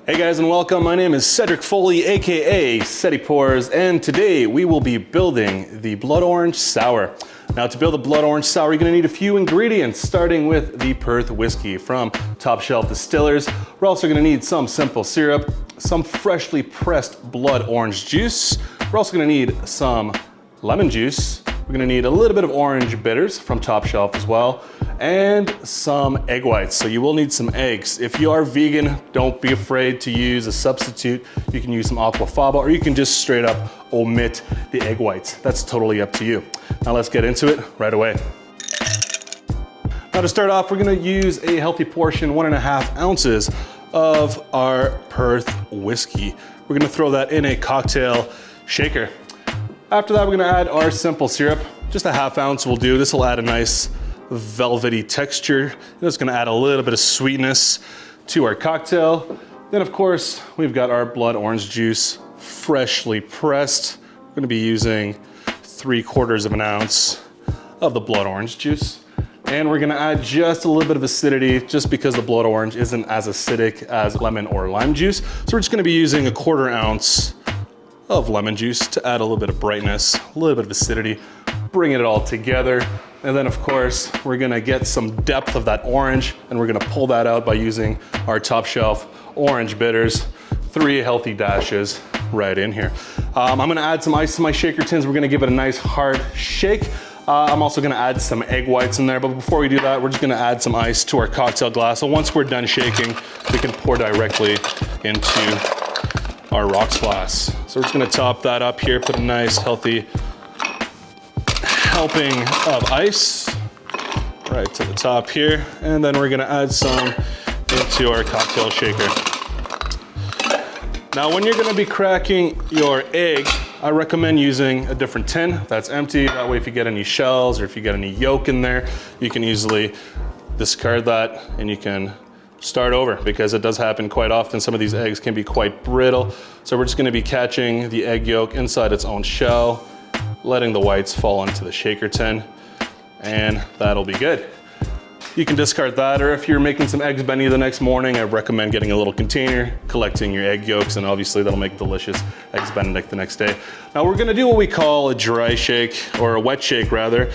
Hey guys and welcome, my name is Cedric Foley aka Ceddy Pours, and today we will be building the Blood Orange Sour. Now to build a Blood Orange Sour you're going to need a few ingredients, starting with the Perth Whiskey from Top Shelf Distillers. We're also going to need some simple syrup, some freshly pressed blood orange juice. We're also going to need some lemon juice. We're going to need a little bit of orange bitters from Top Shelf as well, and some egg whites. So you will need some eggs. If you are vegan, don't be afraid to use a substitute. You can use some aquafaba, or you can just straight up omit the egg whites. That's totally up to you. Now let's get into it right away. Now to start off, we're going to use a healthy portion, 1.5 ounces of our Perth Whiskey. We're going to throw that in a cocktail shaker. After that, we're going to add our simple syrup. Just a 1/2 ounce will do. This will add a nice velvety texture. It's going to add a little bit of sweetness to our cocktail. Then of course, we've got our blood orange juice, freshly pressed. We're going to be using 3/4 ounce of the blood orange juice. And we're going to add just a little bit of acidity, just because the blood orange isn't as acidic as lemon or lime juice. So we're just going to be using 1/4 ounce of lemon juice to add a little bit of brightness, a little bit of acidity, bringing it all together. And then of course, we're gonna get some depth of that orange, and we're gonna pull that out by using our Top Shelf orange bitters, 3 healthy dashes right in here. I'm gonna add some ice to my shaker tins. We're gonna give it a nice hard shake. I'm also gonna add some egg whites in there, but before we do that, we're just gonna add some ice to our cocktail glass. So once we're done shaking, we can pour directly into our rocks glass. So we're just gonna top that up here, put a nice healthy helping of ice right to the top here, and then we're gonna add some into our cocktail shaker. Now when you're gonna be cracking your egg, I recommend using a different tin that's empty. That way if you get any shells or if you get any yolk in there, you can easily discard that and you can start over, because it does happen quite often. Some of these eggs can be quite brittle. So we're just gonna be catching the egg yolk inside its own shell, letting the whites fall into the shaker tin, and that'll be good. You can discard that, or if you're making some eggs benny the next morning, I recommend getting a little container, collecting your egg yolks, and obviously that'll make delicious eggs benedict the next day. Now we're gonna do what we call a dry shake, or a wet shake rather.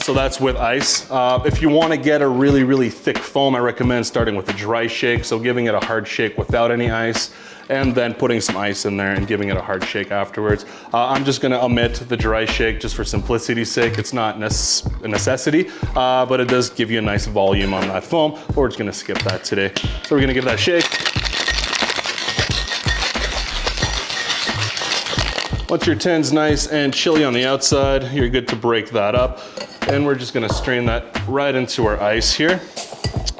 So that's with ice. If you wanna get a really, really thick foam, I recommend starting with a dry shake, so giving it a hard shake without any ice, and then putting some ice in there and giving it a hard shake afterwards. I'm just gonna omit the dry shake just for simplicity's sake. It's not a necessity, but it does give you a nice volume on that foam. We're just gonna skip that today. So we're gonna give that a shake. Once your tin's nice and chilly on the outside, you're good to break that up. And we're just gonna strain that right into our ice here.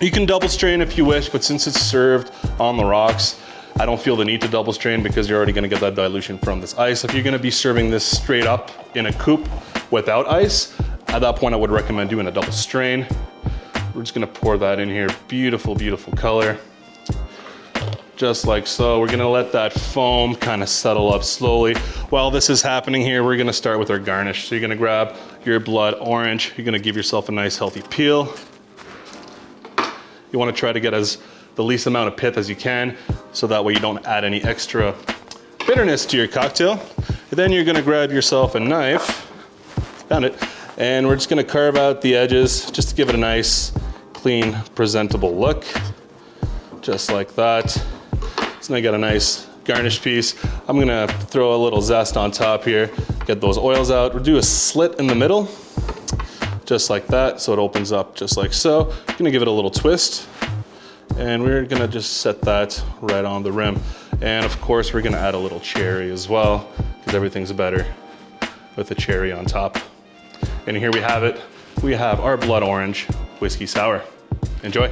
You can double strain if you wish, but since it's served on the rocks, I don't feel the need to double strain because you're already gonna get that dilution from this ice. If you're gonna be serving this straight up in a coupe without ice, at that point I would recommend doing a double strain. We're just gonna pour that in here. Beautiful, beautiful color. Just like so. We're gonna let that foam kind of settle up slowly. While this is happening here, we're gonna start with our garnish. So you're gonna grab your blood orange. You're gonna give yourself a nice healthy peel. You wanna try to get the least amount of pith as you can, so that way you don't add any extra bitterness to your cocktail. And then you're gonna grab yourself a knife, found it, and we're just gonna carve out the edges just to give it a nice, clean, presentable look. Just like that. So now I got a nice garnish piece. I'm gonna throw a little zest on top here, get those oils out. We'll do a slit in the middle, just like that, so it opens up just like so. I'm gonna give it a little twist, and we're gonna just set that right on the rim. And of course, we're gonna add a little cherry as well, because everything's better with the cherry on top. And here we have it. We have our blood orange whiskey sour. Enjoy.